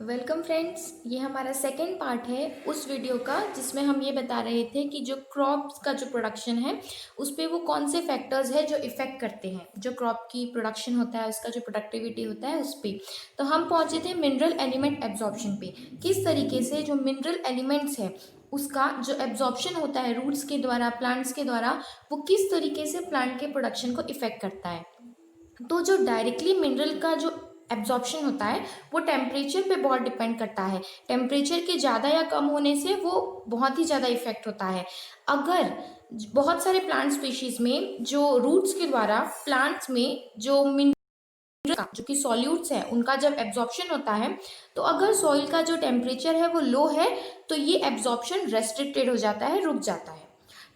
Welcome friends, ये हमारा second part है उस वीडियो का जिसमें हम ये बता रहे थे कि जो क्रॉप्स का जो प्रोडक्शन है उस पे वो कौन से फैक्टर्स है जो इफ़ेक्ट करते हैं। जो क्रॉप की प्रोडक्शन होता है उसका जो प्रोडक्टिविटी होता है उस पे। तो हम पहुंचे थे मिनरल एलिमेंट एब्जॉर्प्शन पे। किस तरीके से जो मिनरल एलिमेंट्स है उसका जो एब्जॉर्प्शन होता है रूट्स के द्वारा, प्लांट्स के द्वारा, वो किस तरीके से प्लांट के प्रोडक्शन को इफ़ेक्ट करता है। तो जो डायरेक्टली मिनरल का जो एब्जॉर्प्शन होता है वो टेम्परेचर पे बहुत डिपेंड करता है। टेम्परेचर के ज़्यादा या कम होने से वो बहुत ही ज़्यादा इफेक्ट होता है। अगर बहुत सारे प्लांट स्पीशीज में जो रूट्स के द्वारा प्लांट्स में जो मिनरल का जो कि सॉल्यूट्स है उनका जब एब्जॉर्प्शन होता है, तो अगर सॉइल का जो टेम्परेचर है वो लो है तो ये एब्जॉर्प्शन रेस्ट्रिक्टेड हो जाता है, रुक जाता है।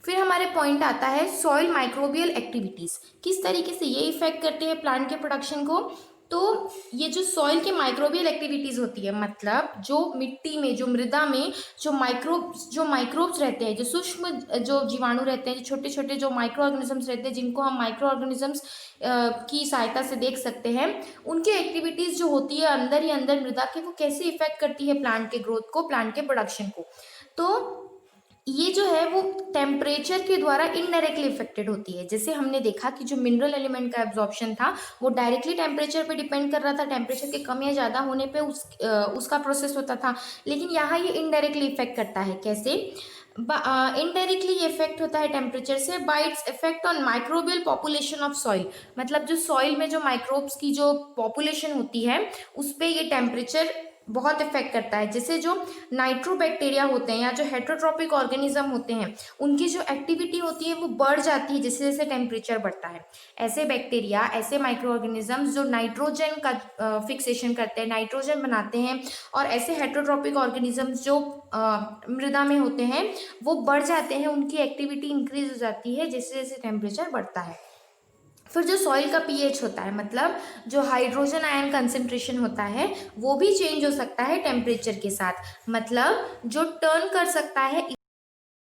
फिर हमारे पॉइंट आता है सॉइल माइक्रोबियल एक्टिविटीज, किस तरीके से ये इफेक्ट करते हैं प्लांट के प्रोडक्शन को। तो ये जो सॉइल के माइक्रोबियल एक्टिविटीज होती है, मतलब जो मिट्टी में, जो मृदा में जो माइक्रोब्स रहते हैं, जो सूक्ष्म जो जीवाणु रहते हैं, जो छोटे छोटे जो माइक्रो ऑर्गेनिजम्स रहते हैं जिनको हम माइक्रो ऑर्गेनिजम्स की सहायता से देख सकते हैं, उनकी एक्टिविटीज जो होती है अंदर ही अंदर मृदा के, वो कैसे इफेक्ट करती है प्लांट के ग्रोथ को, प्लांट के प्रोडक्शन को। तो ये जो है वो टेम्परेचर के द्वारा इनडायरेक्टली इफेक्टेड होती है। जैसे हमने देखा कि जो मिनरल एलिमेंट का एब्जॉर्प्शन था वो डायरेक्टली टेम्परेचर पे डिपेंड कर रहा था, टेम्परेचर के कम या ज़्यादा होने पे उसका प्रोसेस होता था। लेकिन यहाँ ये इनडायरेक्टली इफेक्ट करता है। कैसे इनडायरेक्टली ये इफेक्ट होता है टेम्परेचर से bye its effect on microbial population of soil. मतलब जो सॉइल में जो माइक्रोब्स की जो पॉपुलेशन होती है उस पर ये टेम्परेचर बहुत इफेक्ट करता है। जैसे जो नाइट्रोबैक्टीरिया होते हैं या जो हेटरोट्रॉपिक ऑर्गेनिज्म होते हैं उनकी जो एक्टिविटी होती है वो बढ़ जाती है जैसे जैसे टेम्परेचर बढ़ता है। ऐसे बैक्टीरिया, ऐसे माइक्रो ऑर्गेनिजम्स जो नाइट्रोजन का फिक्सेशन करते हैं, नाइट्रोजन बनाते हैं, और ऐसे हेटरोट्रॉपिक ऑर्गेनिजम्स जो मृदा में होते हैं वो बढ़ जाते हैं, उनकी एक्टिविटी इंक्रीज हो जाती है जैसे जैसे टेम्परेचर बढ़ता है। फिर जो सॉइल का पीएच होता है, मतलब जो हाइड्रोजन आयन कंसेंट्रेशन होता है वो भी चेंज हो सकता है टेम्परेचर के साथ। मतलब जो टर्न कर सकता है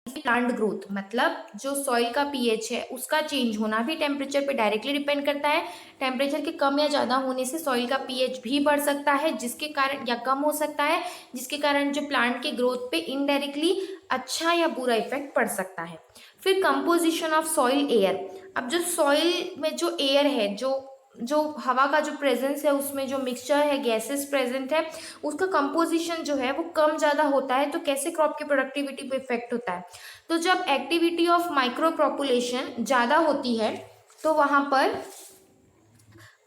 प्लांट ग्रोथ, मतलब जो सॉइल का पीएच है उसका चेंज होना भी टेम्परेचर पे डायरेक्टली डिपेंड करता है। टेम्परेचर के कम या ज़्यादा होने से सॉइल का पीएच भी बढ़ सकता है, जिसके कारण, या कम हो सकता है जिसके कारण जो प्लांट के ग्रोथ पे इनडायरेक्टली अच्छा या बुरा इफेक्ट पड़ सकता है। फिर कंपोजिशन ऑफ सॉइल एयर। अब जो सॉइल में जो एयर है, जो जो हवा का जो प्रेजेंस है उसमें जो मिक्सचर है, गैसेस प्रेजेंट है, उसका कंपोजिशन जो है वो कम ज़्यादा होता है। तो कैसे क्रॉप की प्रोडक्टिविटी पे इफेक्ट होता है। तो जब एक्टिविटी ऑफ माइक्रो पॉपुलेशन ज़्यादा होती है तो वहाँ पर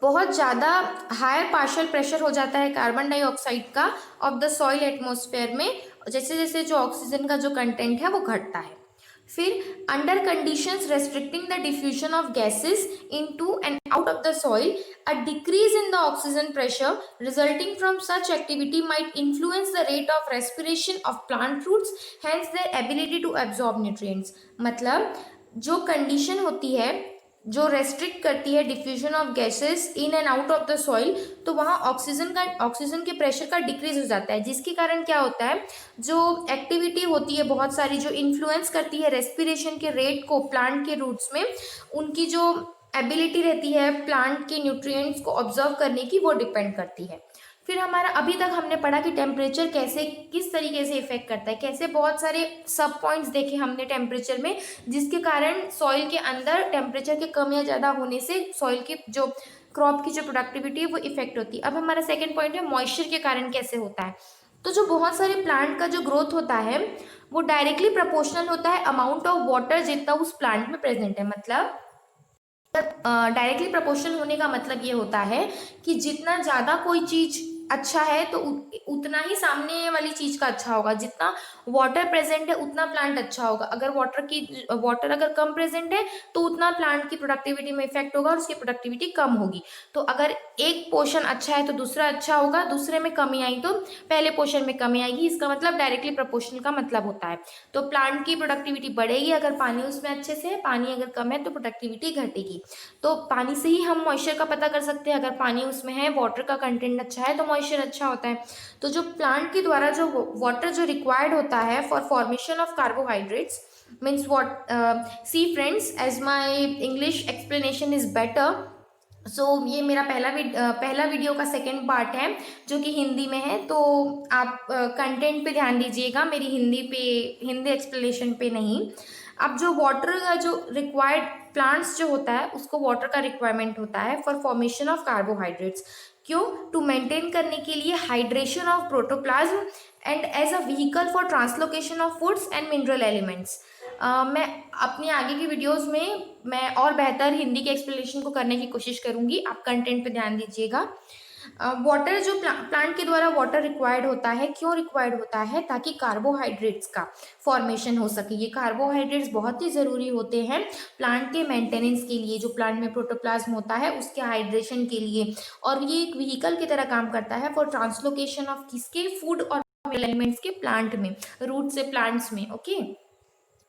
बहुत ज़्यादा हायर पार्शियल प्रेशर हो जाता है कार्बन डाइऑक्साइड का ऑफ द सॉइल एटमॉस्फेयर में, जैसे जैसे जो ऑक्सीजन का जो कंटेंट है वो घटता है। फिर under conditions restricting the diffusion of gases into and out of the soil, a decrease in the oxygen pressure resulting from such activity might influence the rate of respiration of plant roots, hence their ability to absorb nutrients। मतलब जो condition होती है जो restrict करती है diffusion of gases in and out of the soil, तो वहाँ oxygen के प्रेशर का डिक्रीज हो जाता है, जिसके कारण क्या होता है, जो एक्टिविटी होती है बहुत सारी जो इन्फ्लुएंस करती है रेस्पिरेशन के रेट को प्लांट के रूट्स में, उनकी जो एबिलिटी रहती है प्लांट के न्यूट्रिएंट्स को ऑब्जर्व करने की, वो डिपेंड करती है। फिर हमारा अभी तक हमने पढ़ा कि टेम्परेचर कैसे, किस तरीके से इफेक्ट करता है, कैसे बहुत सारे सब पॉइंट्स देखे हमने टेम्परेचर में, जिसके कारण सॉइल के अंदर टेम्परेचर के कम या ज़्यादा होने से सॉइल की जो क्रॉप की जो प्रोडक्टिविटी है वो इफेक्ट होती है। अब हमारा सेकेंड पॉइंट है मॉइस्चर के कारण कैसे होता है। तो जो बहुत सारे प्लांट का जो ग्रोथ होता है वो डायरेक्टली प्रोपोर्शनल होता है अमाउंट ऑफ वाटर जितना उस प्लांट में प्रेजेंट है। मतलब डायरेक्टली प्रोपोर्शनल होने का मतलब ये होता है कि जितना ज़्यादा कोई चीज़ अच्छा है तो उतना ही सामने वाली चीज़ का अच्छा होगा। जितना वाटर प्रेजेंट है उतना प्लांट अच्छा होगा। अगर वाटर अगर कम प्रेजेंट है तो उतना प्लांट की प्रोडक्टिविटी में इफेक्ट होगा और उसकी प्रोडक्टिविटी कम होगी। तो अगर एक पोर्शन अच्छा है तो दूसरा अच्छा होगा, दूसरे में कमी आई तो पहले पोर्शन में कमी आएगी। इसका मतलब डायरेक्टली प्रोपोर्शनल का मतलब होता है। तो प्लांट की प्रोडक्टिविटी बढ़ेगी अगर पानी उसमें अच्छे से है, पानी अगर कम है तो प्रोडक्टिविटी घटेगी। तो पानी से ही हम मॉइस्चर का पता कर सकते हैं। अगर पानी उसमें है, वाटर का कंटेंट अच्छा है तो मॉइस्चर अच्छा होता है। तो जो प्लांट के द्वारा जो वाटर जो रिक्वायर्ड होता है for formation of carbohydrates means what see friends, as my English explanation is better, ये मेरा पहला वीडियो का सेकंड पार्ट है जो कि हिंदी में है। तो आप कंटेंट पे ध्यान दीजिएगा, मेरी हिंदी एक्सप्लेनेशन पे नहीं। अब जो वाटर का जो रिक्वायर्ड प्लांट्स जो होता है उसको वाटर का रिक्वायरमेंट होता है फॉर फॉर्मेशन ऑफ कार्बोहाइड्रेट्स। क्यों? टू मेंटेन करने के लिए hydration of protoplasm and as a vehicle for translocation of foods and mineral elements. मैं अपनी आगे की वीडियोस में मैं और बेहतर हिंदी के एक्सप्लेनेशन को करने की कोशिश करूंगी। आप कंटेंट पे ध्यान दीजिएगा। वाटर जो प्लांट के द्वारा वाटर रिक्वायर्ड होता है, क्यों रिक्वायर्ड होता है? ताकि कार्बोहाइड्रेट्स का फॉर्मेशन हो सके। ये कार्बोहाइड्रेट्स बहुत ही ज़रूरी होते हैं प्लांट के मेंटेनेंस के लिए, जो प्लांट में प्रोटोप्लाज्म होता है उसके हाइड्रेशन के लिए। और ये एक व्हीकल की तरह काम करता है फॉर ट्रांसलोकेशन ऑफ किसके? फूड और एलिमेंट्स के प्लांट में, रूट से प्लांट्स में। ओके।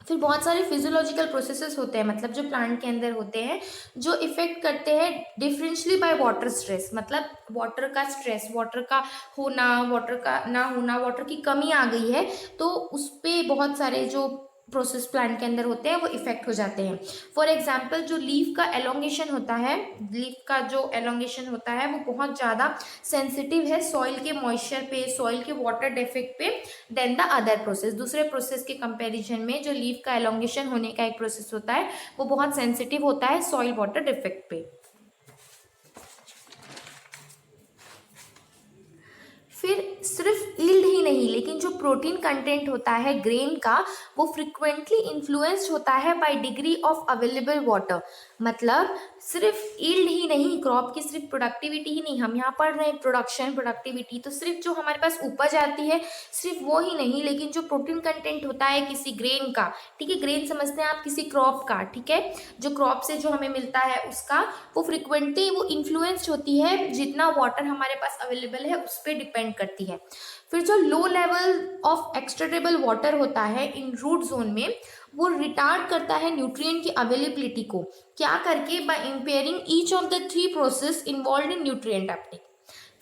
फिर बहुत सारे फिजियोलॉजिकल प्रोसेसेस होते हैं, मतलब जो प्लांट के अंदर होते हैं, जो इफेक्ट करते हैं डिफरेंशली बाय वाटर स्ट्रेस। मतलब वाटर का स्ट्रेस, वाटर का होना, वाटर का ना होना, वाटर की कमी आ गई है तो उस पे बहुत सारे जो प्रोसेस प्लांट के अंदर होते हैं वो इफेक्ट हो जाते हैं। फॉर एग्जाम्पल जो लीफ का एलोंगेशन होता है, लीफ का जो एलोंगेशन होता है वो बहुत ज़्यादा सेंसिटिव है सॉइल के मॉइस्चर पे, सॉइल के वाटर डिफेक्ट पे देन द अदर प्रोसेस। दूसरे प्रोसेस के कंपैरिजन में जो लीफ का एलोंगेशन होने का एक प्रोसेस होता है वो बहुत सेंसिटिव होता है सॉइल वाटर डिफेक्ट पे। फिर सिर्फ यील्ड ही नहीं, लेकिन जो प्रोटीन कंटेंट होता है ग्रेन का वो फ्रिक्वेंटली इन्फ्लुएंस्ड होता है bye degree of available water. मतलब सिर्फ यील्ड ही नहीं, क्रॉप की सिर्फ प्रोडक्टिविटी ही नहीं, हम यहाँ पढ़ रहे हैं प्रोडक्शन प्रोडक्टिविटी, तो सिर्फ जो हमारे पास उपज आती है सिर्फ वो ही नहीं, लेकिन जो प्रोटीन कंटेंट होता है किसी ग्रेन का, ठीक है, ग्रेन समझते हैं आप किसी क्रॉप का, ठीक है, जो क्रॉप से जो हमें मिलता है उसका, वो फ्रिक्वेंटली वो इन्फ्लुएंस्ड होती है जितना वाटर हमारे पास अवेलेबल है उस पर डिपेंड करती है। फिर जो लो लेवल ऑफ एक्सट्रेटेबल वाटर होता है इन रूट जोन में, वो रिटार्ड करता है न्यूट्रिएंट की अवेलेबिलिटी को, क्या करके? By impairing each of the three process involve in nutrient uptake.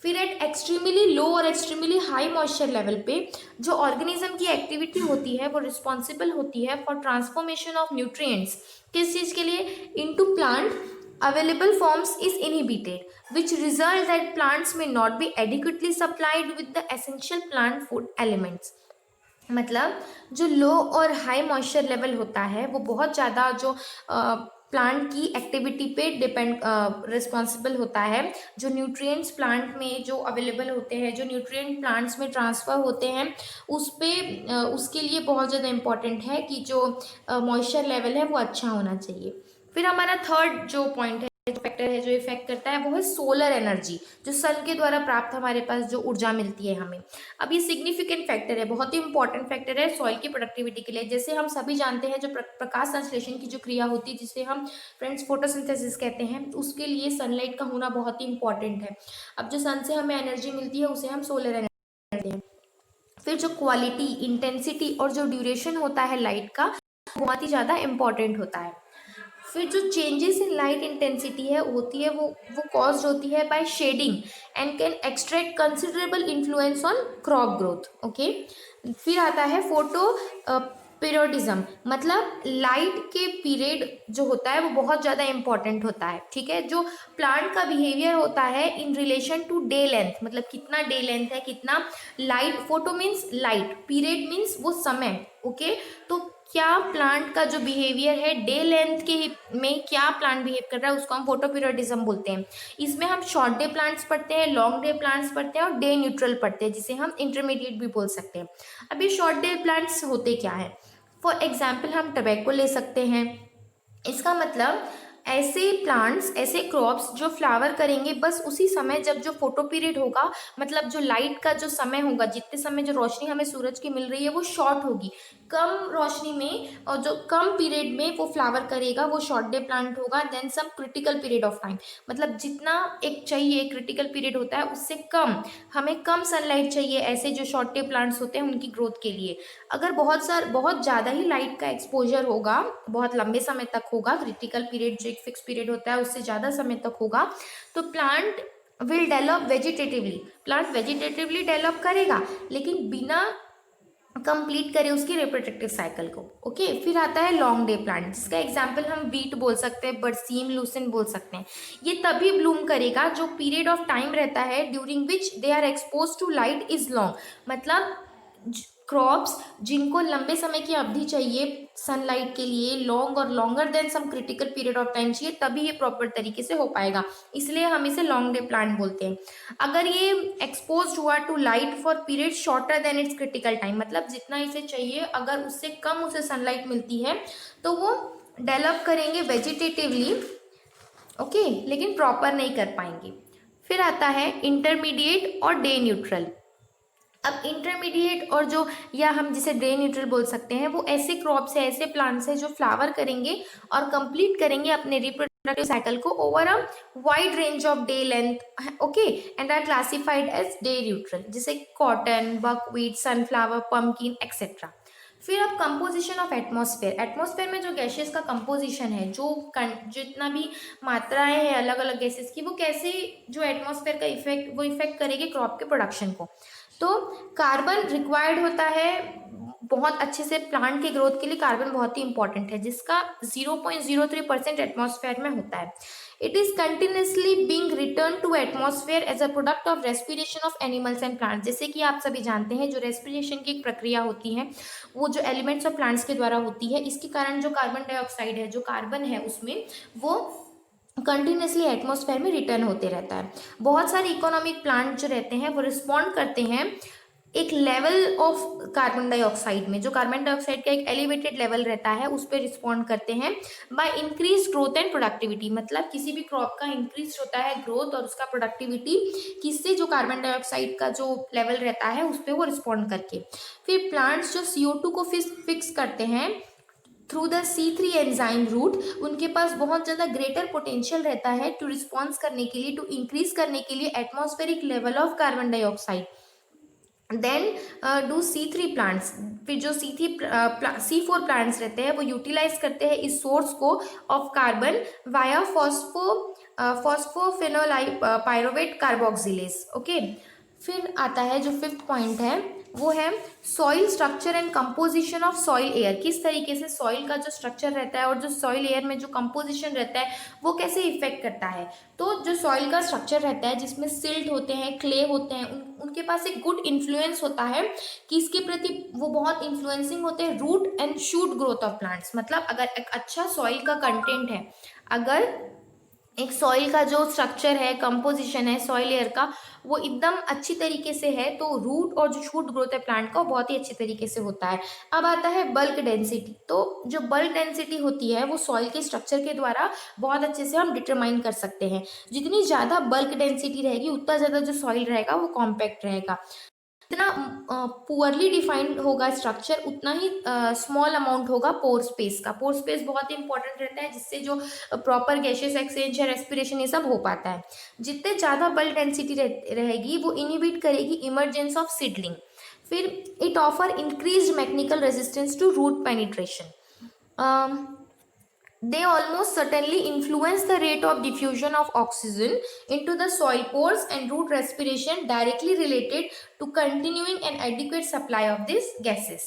फिर एट एक्सट्रीमली लो और एक्सट्रीमली हाई मॉइस्चर लेवल पे जो ऑर्गेनिज्म की एक्टिविटी होती है वो रिस्पॉन्सिबल होती है फॉर ट्रांसफॉर्मेशन ऑफ न्यूट्रिएंट्स, किस चीज़ के लिए? Into plant available forms is inhibited, which result that plants may not be adequately supplied with the essential plant food elements। मतलब जो लो और हाई मॉइस्चर लेवल होता है वो बहुत ज़्यादा जो प्लांट की एक्टिविटी पे डिपेंड रिस्पॉन्सिबल होता है। जो न्यूट्रिएंट्स प्लांट में जो अवेलेबल होते हैं, जो न्यूट्रिएंट प्लांट्स में ट्रांसफ़र होते हैं, उस पे उसके लिए बहुत ज़्यादा इम्पॉर्टेंट है कि जो मॉइस्चर लेवल है वो अच्छा होना चाहिए। फिर हमारा थर्ड जो पॉइंट है, जो फैक्टर है जो इफेक्ट करता है, वो है सोलर एनर्जी, जो सन के द्वारा प्राप्त हमारे पास जो ऊर्जा मिलती है हमें। अब ये सिग्निफिकेंट फैक्टर है, बहुत ही इंपॉर्टेंट फैक्टर है सॉइल की प्रोडक्टिविटी के लिए। जैसे हम सभी जानते हैं जो प्रकाश संश्लेषण की जो क्रिया होती है जिसे हम फ्रेंड्स फोटोसिंथेसिस कहते हैं, उसके लिए सनलाइट का होना बहुत ही इंपॉर्टेंट है। अब जो सन से हमें एनर्जी मिलती है उसे हम सोलर एनर्जी कहते हैं। फिर जो क्वालिटी, इंटेंसिटी और जो ड्यूरेशन होता है लाइट का, बहुत ही ज़्यादा इंपॉर्टेंट होता है। फिर जो चेंजेस इन लाइट इंटेंसिटी है होती है वो कॉज्ड होती है by shading and can extract considerable influence on crop growth. Okay. फिर आता है फोटो पीरियडिज्म, मतलब लाइट के पीरियड जो होता है वो बहुत ज़्यादा इंपॉर्टेंट होता है, ठीक है। जो प्लांट का बिहेवियर होता है in relation to day length, मतलब कितना डे लेंथ है, कितना light, photo means light, period means वो समय। ओके। तो क्या प्लांट का जो बिहेवियर है डे लेंथ के में क्या प्लांट बिहेव कर रहा है उसको हम फोटो पीरियडिज्म बोलते हैं। इसमें हम शॉर्ट डे प्लांट्स पढ़ते हैं, लॉन्ग डे प्लांट्स पढ़ते हैं और डे न्यूट्रल पढ़ते हैं, जिसे हम इंटरमीडिएट भी बोल सकते हैं। अब ये शॉर्ट डे प्लांट्स होते क्या है? फॉर एग्जाम्पल हम टबैको ले सकते हैं। इसका मतलब ऐसे प्लांट्स, ऐसे क्रॉप्स जो फ्लावर करेंगे बस उसी समय जब जो फोटो पीरियड होगा, मतलब जो लाइट का जो समय होगा, जितने समय जो रोशनी हमें सूरज की मिल रही है वो शॉर्ट होगी, कम रोशनी में और जो कम पीरियड में वो फ्लावर करेगा वो शॉर्ट डे प्लांट होगा। Then some critical period of time, मतलब जितना एक चाहिए क्रिटिकल पीरियड होता है उससे कम, हमें कम सनलाइट चाहिए, ऐसे जो शॉर्ट डे प्लांट्स होते हैं उनकी ग्रोथ के लिए। अगर बहुत ज़्यादा ही लाइट का एक्सपोजर होगा, बहुत लंबे समय तक होगा, क्रिटिकल पीरियड जो एक फिक्स पीरियड होता है उससे ज़्यादा समय तक होगा, तो plant will develop vegetatively, plant vegetatively develop करेगा, लेकिन बिना कंप्लीट करे उसकी रिप्रोडक्टिव साइकिल को। ओके, फिर आता है लॉन्ग डे प्लांट, जिसका एग्जांपल हम वीट बोल सकते हैं, बरसीम, लूसेंट बोल सकते हैं। ये तभी ब्लूम करेगा जो पीरियड ऑफ टाइम रहता है during which they are expose to light is long. मतलब क्रॉप्स जिनको लंबे समय की अवधि चाहिए सनलाइट के लिए, लॉन्ग और longer than some critical period of time चाहिए, तभी ये प्रॉपर तरीके से हो पाएगा, इसलिए हम इसे लॉन्ग डे प्लांट बोलते हैं। अगर ये एक्सपोज हुआ to light for period shorter than its critical time, मतलब जितना इसे चाहिए अगर उससे कम उसे सनलाइट मिलती है तो वो डेवलप करेंगे वेजिटेटिवली, ओके, लेकिन प्रॉपर नहीं कर पाएंगे। फिर आता है इंटरमीडिएट और डे न्यूट्रल। अब इंटरमीडिएट और जो, या हम जिसे डे न्यूट्रल बोल सकते हैं, वो ऐसे क्रॉप्स है, ऐसे प्लांट्स है जो फ्लावर करेंगे और कंप्लीट करेंगे अपने रिप्रोडक्टिव साइकिल को over a wide range of day length, okay, and are classified as day neutral, जैसे cotton, buckwheat, sunflower, pumpkin etcetera. फिर अब कंपोजिशन ऑफ एटमॉस्फेयर। एटमॉस्फेयर में जो गैसेस का कंपोजिशन है, जो जितना भी मात्राएं हैं अलग अलग गैसेस की, वो कैसे जो एटमॉस्फेयर का इफेक्ट, वो इफेक्ट करेगी क्रॉप के प्रोडक्शन को। तो कार्बन रिक्वायर्ड होता है बहुत अच्छे से, प्लांट के ग्रोथ के लिए कार्बन बहुत ही इंपॉर्टेंट है, जिसका 0.03% एटमॉस्फेयर में होता है। It is continuously being return to atmosphere as a product of respiration of animals and plants. जैसे कि आप सभी जानते हैं, जो रेस्पिरेशन की एक प्रक्रिया होती है वो जो एलिमेंट्स और प्लांट्स के द्वारा होती है, इसके कारण जो कार्बन डाइऑक्साइड है, जो कार्बन है उसमें, वो कंटिन्यूसली एटमॉस्फेयर में रिटर्न होते रहता है। बहुत सारे इकोनॉमिक प्लांट जो रहते हैं वो रिस्पॉन्ड करते हैं एक लेवल ऑफ कार्बन डाइऑक्साइड में, जो कार्बन डाइऑक्साइड का एक एलिवेटेड लेवल रहता है उस पर रिस्पॉन्ड करते हैं by increase growth and productivity. मतलब किसी भी क्रॉप का इंक्रीज होता है ग्रोथ और उसका प्रोडक्टिविटी, किससे, जो कार्बन डाइऑक्साइड का जो लेवल रहता है उस पर वो रिस्पॉन्ड करके। फिर प्लांट्स जो CO2 को फिक्स करते हैं through the C3 enzyme root, उनके पास बहुत ज़्यादा ग्रेटर पोटेंशियल रहता है टू रिस्पॉन्स करने के लिए, टू इंक्रीज करने के लिए atmospheric level of carbon dioxide. Then do C3 plants, फिर जो C4 प्लांट्स रहते हैं वो यूटिलाइज करते हैं इस सोर्स को of carbon via phosphoenolpyruvate carboxylase. Okay, फिर आता है जो फिफ्थ पॉइंट है, वो है soil structure and composition of soil air. किस तरीके से सॉइल का जो स्ट्रक्चर रहता है और जो सॉइल एयर में जो कंपोजिशन रहता है वो कैसे इफेक्ट करता है। तो जो सॉइल का स्ट्रक्चर रहता है जिसमें सिल्ट होते हैं, क्ले होते हैं, उनके पास एक गुड इन्फ्लुएंस होता है कि इसके प्रति वो बहुत इन्फ्लुएंसिंग होते हैं root and shoot growth of plants. मतलब अगर एक अच्छा सॉइल का कंटेंट है, अगर एक सॉइल का जो स्ट्रक्चर है, कंपोजिशन है सॉइल एयर का, वो एकदम अच्छी तरीके से है, तो रूट और जो शूट ग्रोथ है प्लांट का बहुत ही अच्छे तरीके से होता है। अब आता है बल्क डेंसिटी। तो जो बल्क डेंसिटी होती है वो सॉइल के स्ट्रक्चर के द्वारा बहुत अच्छे से हम डिटरमाइन कर सकते हैं। जितनी ज़्यादा बल्क डेंसिटी रहेगी उतना ज़्यादा जो सॉइल रहेगा वो कॉम्पैक्ट रहेगा। जितना पुअरली डिफाइंड होगा स्ट्रक्चर, उतना ही स्मॉल अमाउंट होगा पोर स्पेस का। पोर स्पेस बहुत ही इंपॉर्टेंट रहता है, जिससे जो प्रॉपर गैसेस एक्सचेंज या रेस्पिरेशन ये सब हो पाता है। जितने ज़्यादा बल्क डेंसिटी रहेगी वो इनिबिट करेगी इमरजेंस ऑफ सीडलिंग। फिर it offer increase mechanical resistance to root penetration. They almost certainly influence the rate of diffusion of oxygen into the soil pores and root respiration, directly related to continuing an adequate supply of these gases.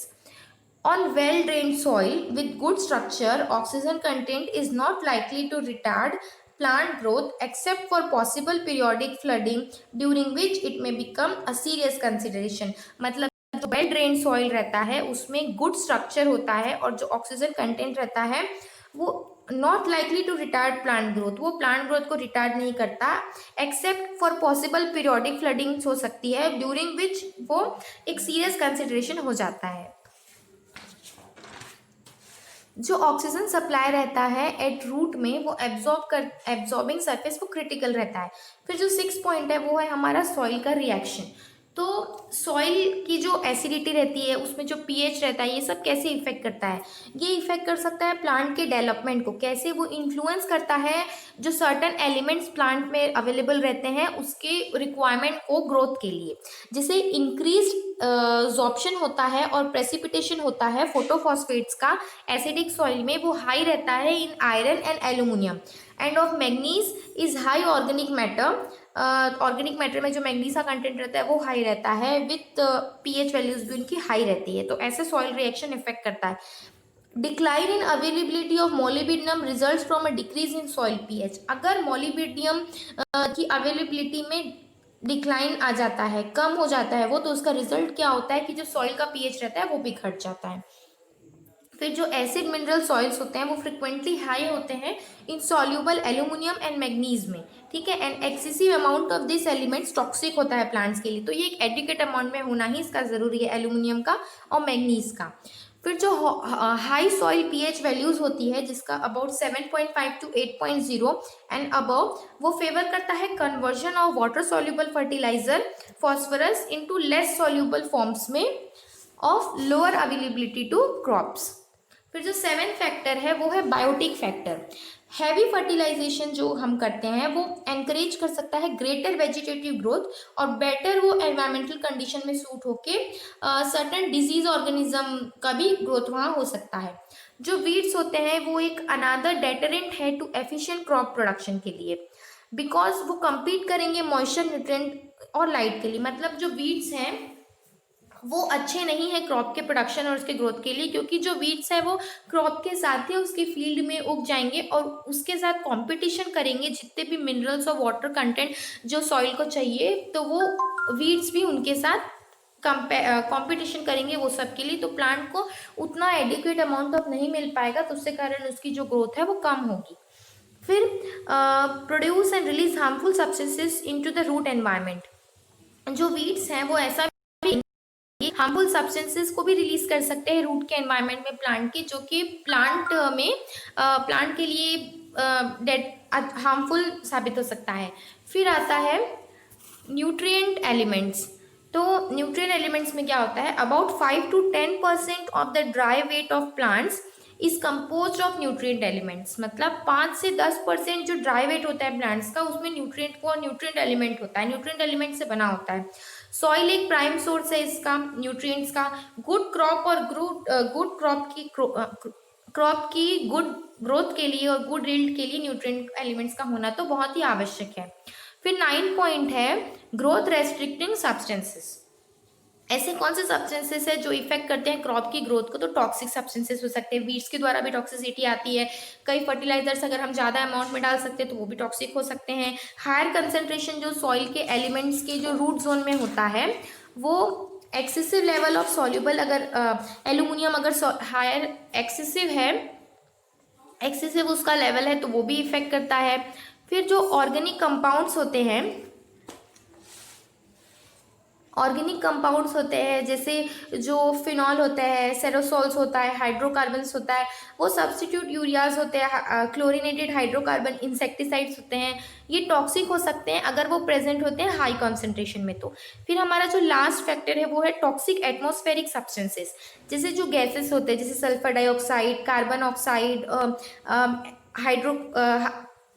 On well-drained soil with good structure, oxygen content is not likely to retard plant growth except for possible periodic flooding, during which it may become a serious consideration. मतलब जो well drain soil रहता है उसमें good structure होता है और जो oxygen content रहता है वो not likely to retard plant growth, वो प्लांट ग्रोथ को रिटार्ड नहीं करता except for possible periodic flooding हो सकती है, ड्यूरिंग विच वो एक सीरियस कंसिडरेशन हो जाता है। जो ऑक्सीजन सप्लाई रहता है एट रूट में वो एब्जॉर्बिंग सरफेस वो क्रिटिकल रहता है। फिर जो 6 पॉइंट है वो है हमारा सॉइल का रिएक्शन। तो सॉइल की जो एसिडिटी रहती है, उसमें जो पीएच रहता है, ये सब कैसे इफेक्ट करता है। ये इफेक्ट कर सकता है प्लांट के डेवलपमेंट को, कैसे वो इन्फ्लुएंस करता है जो सर्टन एलिमेंट्स प्लांट में अवेलेबल रहते हैं उसके रिक्वायरमेंट को ग्रोथ के लिए। जैसे इंक्रीज जॉर्प्शन होता है और प्रेसिपिटेशन होता है फोटोफॉस्फेट्स का एसिडिक सॉइल में, वो हाई रहता है इन iron and aluminium, end of manganese is high organic matter organic matter में जो मैग्नीज का कंटेंट रहता है वो हाई रहता है, विथ पीएच वैल्यूज भी उनकी हाई रहती है, तो ऐसे सॉइल रिएक्शन इफेक्ट करता है। Decline in availability of molybdenum results from a decrease in soil pH. अगर मोलिबिडियम की अवेलेबिलिटी में डिक्लाइन आ जाता है, कम हो जाता है वो, तो उसका रिजल्ट क्या होता है कि जो सॉइल का पीएच रहता है वो भी घट जाता है। फिर जो एसिड मिनरल सॉइल्स होते हैं वो फ्रिक्वेंटली हाई होते हैं इन सॉल्यूबल एल्यूमिनियम एंड मैग्नीज में, ठीक है, and excessive amount of this elements toxic होता है प्लांट्स के लिए, तो ये एक एडिक्वेट अमाउंट में होना ही इसका जरूरी है, एल्यूमिनियम का और मैग्नीज का। फिर जो हाई सॉइल पीएच वैल्यूज होती है जिसका अबाउट 7.5 to 8.0 एंड अबव, वो फेवर करता है conversion of water soluble fertiliser phosphorus into less soluble forms में of lower availability to crops. फिर जो सेवेंथ फैक्टर है वो है बायोटिक फैक्टर। हैवी फर्टिलाइजेशन जो हम करते हैं वो एनकरेज कर सकता है ग्रेटर वेजिटेटिव ग्रोथ और बेटर वो एनवायरमेंटल कंडीशन में सूट होके सर्टेन डिजीज ऑर्गेनिज्म का भी ग्रोथ वहाँ हो सकता है। जो वीड्स होते हैं वो एक अनादर डेटरेंट है टू एफिशिएंट क्रॉप प्रोडक्शन के लिए, बिकॉज वो compete करेंगे मॉइस्चर, न्यूट्रिएंट और लाइट के लिए। मतलब जो वीड्स हैं वो अच्छे नहीं है क्रॉप के प्रोडक्शन और उसके ग्रोथ के लिए, क्योंकि जो वीड्स है वो क्रॉप के साथ ही उसके फील्ड में उग जाएंगे और उसके साथ कंपटीशन करेंगे जितने भी मिनरल्स और वाटर कंटेंट जो सॉइल को चाहिए, तो वो वीड्स भी उनके साथ कंपटीशन करेंगे वो सब के लिए, तो प्लांट को उतना एडिक्वेट अमाउंट ऑफ नहीं मिल पाएगा, तो उसके कारण उसकी जो ग्रोथ है वो कम होगी। फिर produce and release harmful substances into the root environment. जो वीड्स हैं वो ऐसा हार्मफुल सब्सटेंसेस को भी रिलीज कर सकते हैं रूट के एनवायरनमेंट में प्लांट के, जो कि प्लांट के लिए हार्मफुल साबित हो सकता है। फिर आता है न्यूट्रिएंट एलिमेंट्स। तो न्यूट्रिएंट एलिमेंट्स में क्या होता है, about 5 to 10% of the dry weight of plants is compose of nutrient elements. मतलब 5 से 10% जो ड्राई वेट होता है प्लांट्स का उसमें न्यूट्रिएंट एलिमेंट होता है, न्यूट्रिएंट एलिमेंट से बना होता है। सॉइल एक प्राइम सोर्स है इसका न्यूट्रिएंट्स का। गुड क्रॉप और गुड क्रॉप की गुड ग्रोथ के लिए और गुड यील्ड के लिए न्यूट्रिएंट एलिमेंट्स का होना तो बहुत ही आवश्यक है। फिर 9 पॉइंट है ग्रोथ रेस्ट्रिक्टिंग सब्सटेंसेस। ऐसे कौन से सब्सटेंसेस है जो इफेक्ट करते हैं क्रॉप की ग्रोथ को, तो टॉक्सिक सब्सटेंसेस हो सकते हैं, वीड्स के द्वारा भी टॉक्सिसिटी आती है, कई फर्टिलाइजर्स अगर हम ज़्यादा अमाउंट में डाल सकते हैं तो वो भी टॉक्सिक हो सकते हैं। हायर कंसंट्रेशन जो सॉइल के एलिमेंट्स के जो रूट जोन में होता है वो एक्सेसिव लेवल ऑफ सॉल्युबल, अगर एल्यूमिनियम अगर हायर एक्सेसिव उसका लेवल है तो वो भी इफेक्ट करता है। फिर जो ऑर्गेनिक कंपाउंड्स होते हैं जैसे जो फिनॉल होता है, सेरोसोल्स होता है, हाइड्रोकार्बन्स होता है, वो सब्स्टिट्यूट यूरियाज होते हैं, क्लोरिनेटेड हाइड्रोकार्बन इंसेक्टिसाइड्स होते हैं, ये टॉक्सिक हो सकते हैं अगर वो प्रेजेंट होते हैं हाई कॉन्सेंट्रेशन में। तो फिर हमारा जो लास्ट फैक्टर है वो है टॉक्सिक एटमॉस्फेरिक सब्सटेंसेस, जैसे जो गैसेस होते हैं जैसे sulphur dioxide, carbon oxide,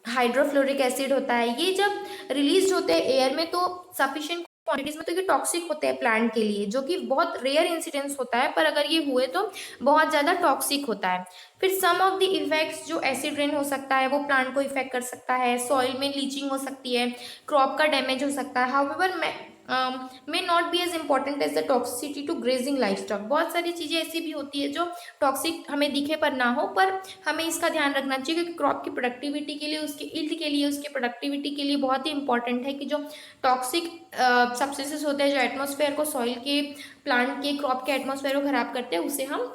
hydrofluoric acid होता है, ये जब रिलीज होते हैं एयर में तो सफिशिएंट क्वांटिटीज में, तो ये टॉक्सिक होते हैं प्लांट के लिए, जो कि बहुत रेयर इंसिडेंस होता है, पर अगर ये हुए तो बहुत ज़्यादा टॉक्सिक होता है। फिर सम ऑफ द इफेक्ट्स, जो एसिड रेन हो सकता है वो प्लांट को इफेक्ट कर सकता है, सॉइल में लीचिंग हो सकती है, क्रॉप का डैमेज हो सकता है। However may not be as important as the toxicity to grazing livestock. बहुत सारी चीज़ें ऐसी भी होती है जो टॉक्सिक हमें दिखे पर ना हो, पर हमें इसका ध्यान रखना चाहिए क्योंकि क्रॉप की प्रोडक्टिविटी के लिए, उसके यील्ड के लिए, उसके प्रोडक्टिविटी के लिए बहुत ही इंपॉर्टेंट है कि जो टॉक्सिक सब्सटेंसेस होते हैं जो एटमॉस्फेयर को, सॉइल के, प्लांट के, क्रॉप के एटमॉस्फेयर को खराब करते हैं, उसे हम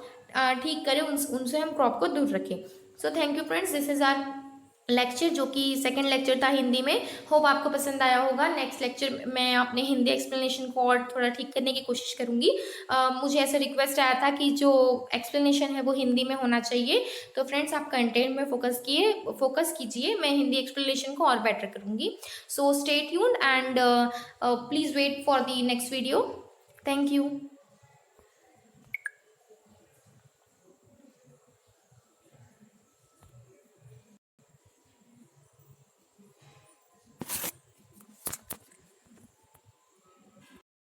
ठीक करें, उनसे हम क्रॉप को दूर रखें। So thank you friends, this is our lecture जो कि सेकंड लेक्चर था हिंदी में। होप आपको पसंद आया होगा। नेक्स्ट लेक्चर मैं अपने हिंदी एक्सप्लेनेशन को और थोड़ा ठीक करने की कोशिश करूँगी। मुझे ऐसा रिक्वेस्ट आया था कि जो एक्सप्लेनेशन है वो हिंदी में होना चाहिए, तो फ्रेंड्स आप कंटेंट में फोकस कीजिए, मैं हिंदी एक्सप्लेनेशन को और बेटर करूँगी। So stay tuned and please wait for the next video. Thank you.